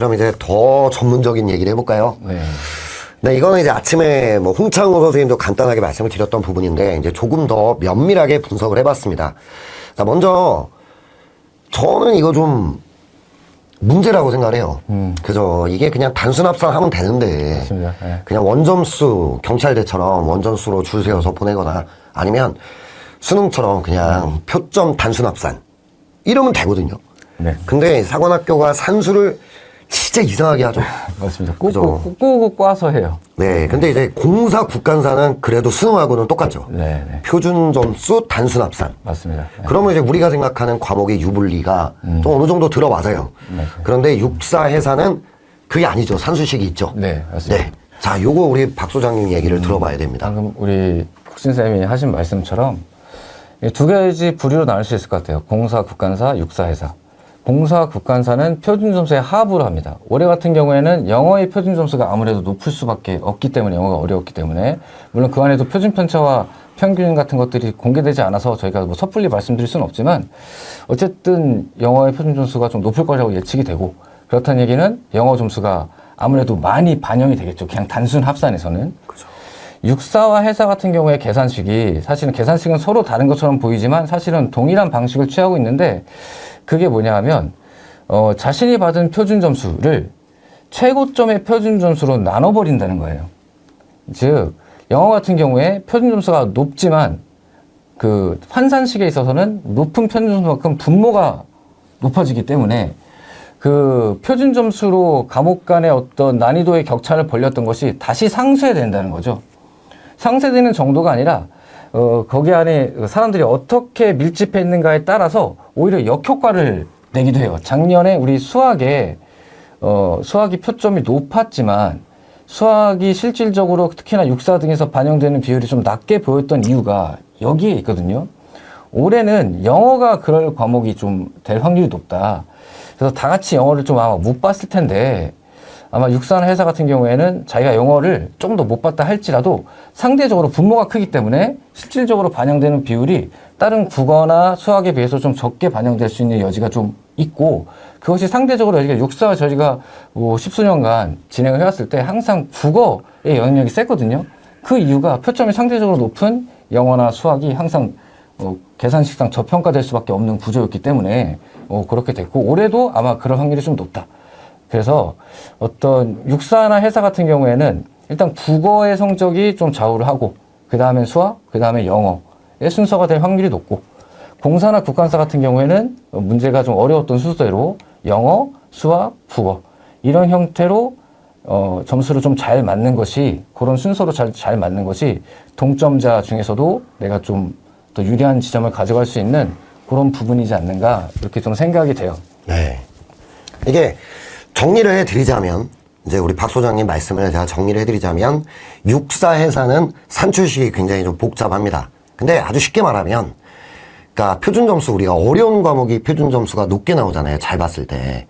그럼 이제 더 전문적인 얘기를 해볼까요? 네, 이거는 이제 아침에 뭐 홍창호 선생님도 간단하게 말씀을 드렸던 부분인데 이제 조금 더 면밀하게 분석을 해봤습니다. 자, 먼저 저는 이거 좀 문제라고 생각을 해요. 그죠? 이게 그냥 단순 합산하면 되는데 맞습니다. 네. 그냥 원점수 경찰대처럼 원점수로 줄 세워서 보내거나 아니면 수능처럼 그냥 표점 단순 합산 이러면 되거든요. 네. 근데 사관학교가 산수를 진짜 이상하게 하죠. 맞습니다. 그죠? 꾹꾹 꽈서 해요. 네, 근데 이제 공사 국간사는 그래도 수능하고는 똑같죠. 네. 표준 점수 단순 합산. 맞습니다. 네. 그러면 이제 우리가 생각하는 과목의 유불리가 좀 어느 정도 들어맞아요. 그런데 육사 해사는 그게 아니죠. 산수식이 있죠. 네, 맞습니다. 네. 자, 요거 우리 박 소장님 얘기를 들어봐야 됩니다. 방금 우리 혁신쌤이 하신 말씀처럼 이 두 가지 부류로 나눌 수 있을 것 같아요. 공사, 국간사, 육사, 해사. 공사, 국간사는 표준 점수의 하부를 합니다. 올해 같은 경우에는 영어의 표준 점수가 아무래도 높을 수밖에 없기 때문에, 영어가 어려웠기 때문에, 물론 그 안에도 표준 편차와 평균 같은 것들이 공개되지 않아서 저희가 뭐 섣불리 말씀드릴 수는 없지만 어쨌든 영어의 표준 점수가 좀 높을 거라고 예측이 되고, 그렇다는 얘기는 영어 점수가 아무래도 많이 반영이 되겠죠. 그냥 단순 합산에서는. 그렇죠. 육사와 해사 같은 경우에 계산식이, 사실은 계산식은 서로 다른 것처럼 보이지만 사실은 동일한 방식을 취하고 있는데, 그게 뭐냐 하면 자신이 받은 표준 점수를 최고점의 표준 점수로 나눠버린다는 거예요. 즉 영어 같은 경우에 표준 점수가 높지만 그 환산식에 있어서는 높은 표준 점수만큼 분모가 높아지기 때문에 그 표준 점수로 과목 간의 어떤 난이도의 격차를 벌렸던 것이 다시 상쇄된다는 거죠. 상쇄되는 정도가 아니라 거기 안에 사람들이 어떻게 밀집했는가에 따라서 오히려 역효과를 내기도 해요. 작년에 우리 수학이 표점이 높았지만 수학이 실질적으로 특히나 육사 등에서 반영되는 비율이 좀 낮게 보였던 이유가 여기에 있거든요. 올해는 영어가 그럴 과목이 좀 될 확률이 높다. 그래서 다 같이 영어를 좀 아마 못 봤을 텐데, 아마 육사나 해사 같은 경우에는 자기가 영어를 조금 더 못 봤다 할지라도 상대적으로 분모가 크기 때문에 실질적으로 반영되는 비율이 다른 국어나 수학에 비해서 좀 적게 반영될 수 있는 여지가 좀 있고, 그것이 상대적으로 여기가 육사 저희가 뭐 십수년간 진행을 해왔을 때 항상 국어의 영향력이 셌거든요. 그 이유가 표점이 상대적으로 높은 영어나 수학이 항상 계산식상 저평가될 수밖에 없는 구조였기 때문에 그렇게 됐고, 올해도 아마 그럴 확률이 좀 높다. 그래서 어떤 육사나 해사 같은 경우에는 일단 국어의 성적이 좀 좌우를 하고, 그 다음에 수학, 그 다음에 영어의 순서가 될 확률이 높고, 공사나 국간사 같은 경우에는 문제가 좀 어려웠던 순서대로 영어, 수학, 국어 이런 형태로 점수를 좀 잘 맞는 것이, 그런 순서로 잘 맞는 것이 동점자 중에서도 내가 좀 더 유리한 지점을 가져갈 수 있는 그런 부분이지 않는가, 이렇게 좀 생각이 돼요. 네. 이게 정리를 해드리자면, 이제 우리 박 소장님 말씀을 제가 정리를 해드리자면, 육사 해사는 산출식이 굉장히 좀 복잡합니다. 근데 아주 쉽게 말하면, 그러니까 표준 점수, 우리가 어려운 과목이 표준 점수가 높게 나오잖아요. 잘 봤을 때.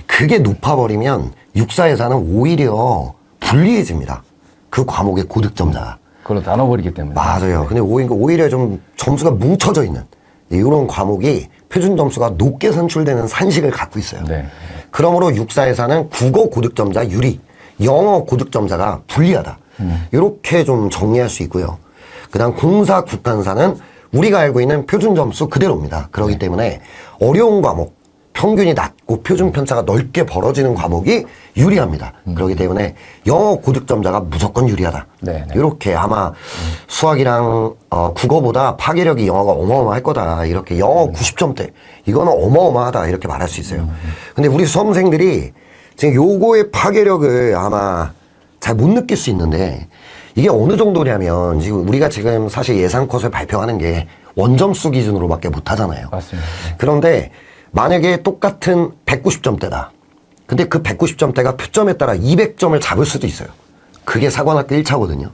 그게 높아버리면 육사 해사는 오히려 불리해집니다. 그 과목의 고득점자가. 그걸로 나눠버리기 때문에. 맞아요. 근데 오히려 좀 점수가 뭉쳐져 있는 이런 과목이 표준 점수가 높게 산출되는 산식을 갖고 있어요. 네. 그러므로 육사에서는 국어 고득점자 유리, 영어 고득점자가 불리하다. 이렇게 좀 정리할 수 있고요. 그다음 공사 국간사는 우리가 알고 있는 표준 점수 그대로입니다. 그렇기 때문에 어려운 과목, 평균이 낮고 표준 편차가 넓게 벌어지는 과목이 유리합니다. 그렇기 때문에 영어 고득점자가 무조건 유리하다. 이렇게 아마 수학이랑 국어보다 파괴력이 영어가 어마어마할 거다. 이렇게 영어 90점대 이거는 어마어마하다. 이렇게 말할 수 있어요. 근데 우리 수험생들이 지금 요거의 파괴력을 아마 잘 못 느낄 수 있는데, 이게 어느 정도냐면 지금 우리가 지금 사실 예상 컷을 발표하는 게 원점수 기준으로밖에 못 하잖아요. 맞습니다. 그런데 만약에 똑같은 190점대다. 근데 그 190점대가 표점에 따라 200점을 잡을 수도 있어요. 그게 사관학교 1차거든요.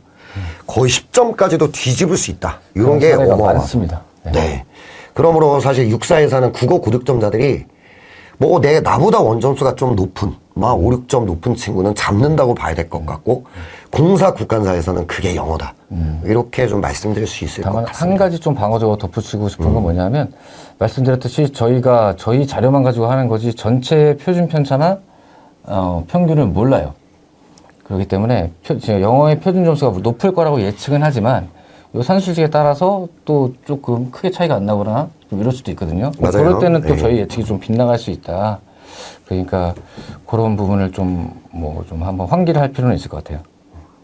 거의 10점까지도 뒤집을 수 있다. 이런 게 많습니다. 네. 그러므로 사실 육사에서는 국어 고득점자들이 뭐 나보다 원점수가 좀 높은, 막 5, 6점 높은 친구는 잡는다고 봐야 될 것 같고, 공사 국간사에서는 그게 영어다. 이렇게 좀 말씀드릴 수 있을 것 같습니다. 한 가지 좀 방어적으로 덧붙이고 싶은 건 뭐냐면, 말씀드렸듯이 저희 자료만 가지고 하는 거지 전체 표준 편차나 평균을 몰라요. 그렇기 때문에 영어의 표준 점수가 높을 거라고 예측은 하지만 요 산술식에 따라서 또 조금 크게 차이가 안 나거나 좀 이럴 수도 있거든요. 맞아요. 그럴 때는 또 네. 저희 예측이 좀 빗나갈 수 있다. 그러니까 그런 부분을 좀 한번 환기를 할 필요는 있을 것 같아요.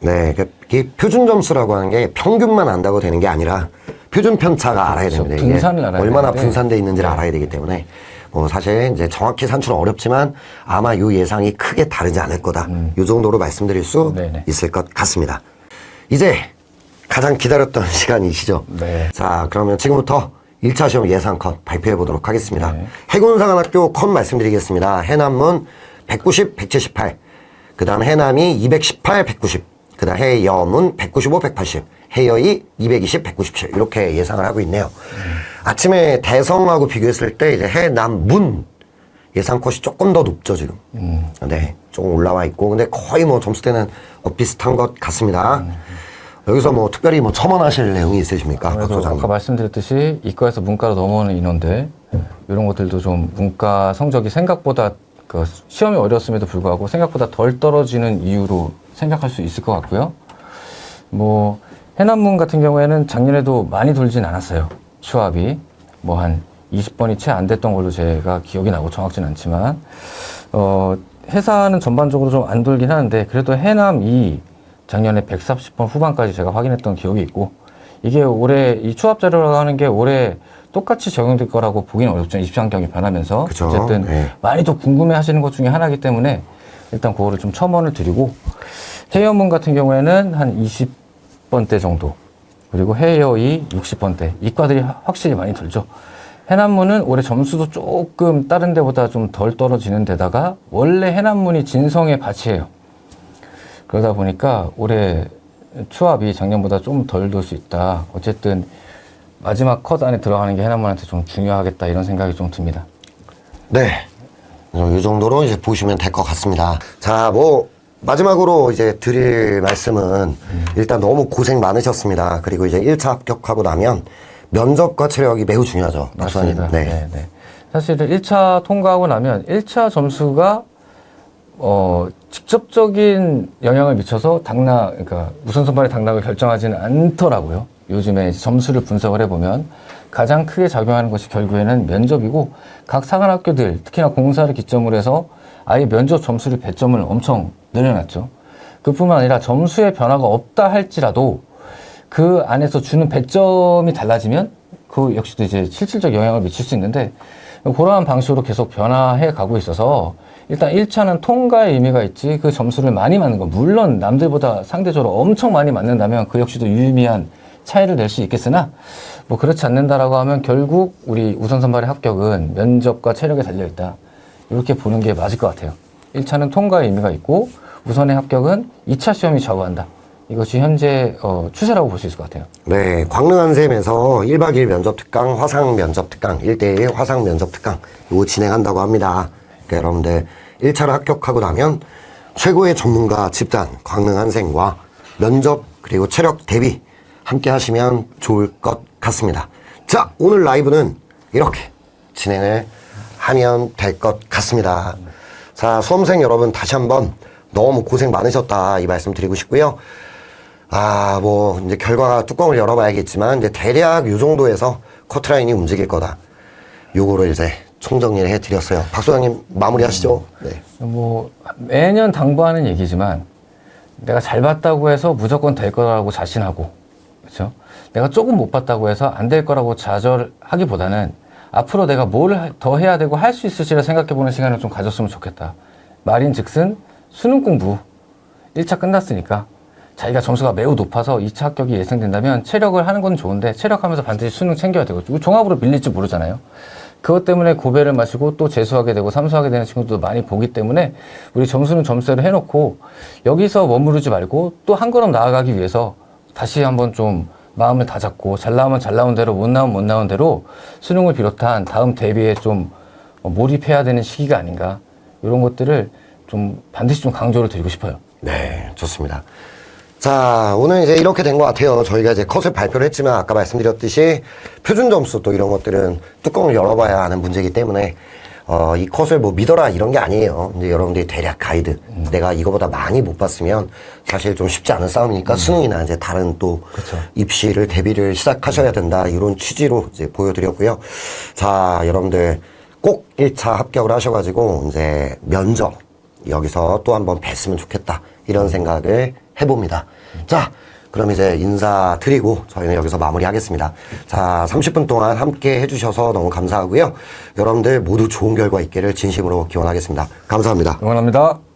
네, 이 표준 점수라고 하는 게 평균만 안다고 되는 게 아니라 표준 편차가 알아야 그렇죠. 됩니다. 분산을 이게 알아야 얼마나 되는데. 분산돼 있는지를 알아야 되기 때문에 뭐 사실 이제 정확히 산출은 어렵지만 아마 요 예상이 크게 다르지 않을 거다. 요 정도로 말씀드릴 수 네네. 있을 것 같습니다. 이제 가장 기다렸던 시간이시죠. 네. 자, 그러면 지금부터 1차 시험 예상 컷 발표해 보도록 하겠습니다. 네. 해군사관학교 컷 말씀드리겠습니다. 해남문 190, 178. 그 다음 해남이 218, 190. 그 다음 해여문 195, 180. 해여이 220, 197. 이렇게 예상을 하고 있네요. 아침에 대성하고 비교했을 때 이제 해남문 예상 컷이 조금 더 높죠, 지금. 네. 조금 올라와 있고. 근데 거의 뭐 점수대는 비슷한 것 같습니다. 여기서 뭐 특별히 뭐 첨언하실 내용이 있으십니까? 박 그래도 소장님. 아까 말씀드렸듯이 이과에서 문과로 넘어오는 인원들 이런 것들도 좀 문과 성적이 생각보다 그 시험이 어려웠음에도 불구하고 생각보다 덜 떨어지는 이유로 생각할 수 있을 것 같고요. 뭐 해남문 같은 경우에는 작년에도 많이 돌진 않았어요. 추합이 뭐 한 20번이 채 안 됐던 걸로 제가 기억이 나고 정확지는 않지만 회사는 전반적으로 좀 안 돌긴 하는데 그래도 해남이 작년에 130번 후반까지 제가 확인했던 기억이 있고 이게 올해 이 추합 자료라고 하는 게 올해 똑같이 적용될 거라고 보기는 어렵죠. 입시 환경이 변하면서 그쵸. 어쨌든 네. 많이 더 궁금해 하시는 것 중에 하나이기 때문에 일단 그거를 좀 첨언을 드리고 해여문 같은 경우에는 한 20번대 정도 그리고 해여이 60번대 이과들이 확실히 많이 들죠. 해남문은 올해 점수도 조금 다른 데보다 좀 덜 떨어지는 데다가 원래 해남문이 진성의 밭이에요. 그러다 보니까 올해 추합이 작년보다 좀 덜 돌 수 있다. 어쨌든 마지막 컷 안에 들어가는 게 해남문한테 좀 중요하겠다 이런 생각이 좀 듭니다. 네. 이 정도로 이제 보시면 될 것 같습니다. 자, 뭐, 마지막으로 이제 드릴 말씀은 일단 너무 고생 많으셨습니다. 그리고 이제 1차 합격하고 나면 면접과 체력이 매우 중요하죠. 박수환님. 맞습니다. 네. 사실은 1차 통과하고 나면 1차 점수가 직접적인 영향을 미쳐서 그러니까 우선 선발의 당락을 결정하지는 않더라고요. 요즘에 점수를 분석을 해보면 가장 크게 작용하는 것이 결국에는 면접이고 각 사관학교들 특히나 공사를 기점으로 해서 아예 면접 점수를 배점을 엄청 늘려놨죠. 그뿐만 아니라 점수의 변화가 없다 할지라도 그 안에서 주는 배점이 달라지면 그 역시도 이제 실질적 영향을 미칠 수 있는데 그러한 방식으로 계속 변화해 가고 있어서 일단 1차는 통과의 의미가 있지 그 점수를 많이 맞는 거 물론 남들보다 상대적으로 엄청 많이 맞는다면 그 역시도 유의미한 차이를 낼 수 있겠으나 뭐 그렇지 않는다라고 하면 결국 우리 우선 선발의 합격은 면접과 체력에 달려있다 이렇게 보는 게 맞을 것 같아요. 1차는 통과의 의미가 있고 우선의 합격은 2차 시험이 좌우한다. 이것이 현재 추세라고 볼 수 있을 것 같아요. 네, 광릉한샘에서 1박 2일 면접 특강, 화상 면접 특강, 1대1 화상 면접 특강 이거 진행한다고 합니다. 그러니까 여러분들 1차를 합격하고 나면 최고의 전문가 집단 광릉한샘과 면접 그리고 체력 대비 함께 하시면 좋을 것 같습니다. 자, 오늘 라이브는 이렇게 진행을 하면 될 것 같습니다. 자, 수험생 여러분 다시 한번 너무 고생 많으셨다 이 말씀 드리고 싶고요. 뭐 이제 결과가 뚜껑을 열어봐야겠지만 이제 대략 요 정도에서 커트라인이 움직일 거다. 요거를 이제 총정리를 해드렸어요. 박 소장님 마무리하시죠. 네. 뭐 매년 당부하는 얘기지만 내가 잘 봤다고 해서 무조건 될 거라고 자신하고 그렇죠? 내가 조금 못 봤다고 해서 안 될 거라고 좌절하기보다는 앞으로 내가 뭘 더 해야 되고 할 수 있을지를 생각해보는 시간을 좀 가졌으면 좋겠다. 말인즉슨 수능 공부 1차 끝났으니까 자기가 점수가 매우 높아서 2차 합격이 예상된다면 체력을 하는 건 좋은데 체력하면서 반드시 수능 챙겨야 되고 종합으로 밀릴지 모르잖아요. 그것 때문에 고배를 마시고 또 재수하게 되고 삼수하게 되는 친구들도 많이 보기 때문에 우리 점수는 점수대로 해놓고 여기서 머무르지 말고 또 한 걸음 나아가기 위해서 다시 한번 좀 마음을 다잡고 잘 나오면 잘 나온 대로 못 나오면 못 나온 대로 수능을 비롯한 다음 대비에 좀 몰입해야 되는 시기가 아닌가 이런 것들을 좀 반드시 좀 강조를 드리고 싶어요. 네, 좋습니다. 자, 오늘 이제 이렇게 된 것 같아요. 저희가 이제 컷을 발표를 했지만 아까 말씀드렸듯이 표준 점수 또 이런 것들은 뚜껑을 열어봐야 하는 문제이기 때문에 이 컷을 뭐 믿어라 이런 게 아니에요. 이제 여러분들이 대략 가이드. 내가 이거보다 많이 못 봤으면 사실 좀 쉽지 않은 싸움이니까 수능이나 이제 다른 또 입시를 대비를 시작하셔야 된다. 이런 취지로 이제 보여드렸고요. 자, 여러분들 꼭 1차 합격을 하셔가지고 이제 면접 여기서 또 한번 뵀으면 좋겠다. 이런 생각을 해봅니다. 자, 그럼 이제 인사드리고 저희는 여기서 마무리하겠습니다. 자, 30분 동안 함께 해주셔서 너무 감사하고요. 여러분들 모두 좋은 결과 있기를 진심으로 기원하겠습니다. 감사합니다. 응원합니다.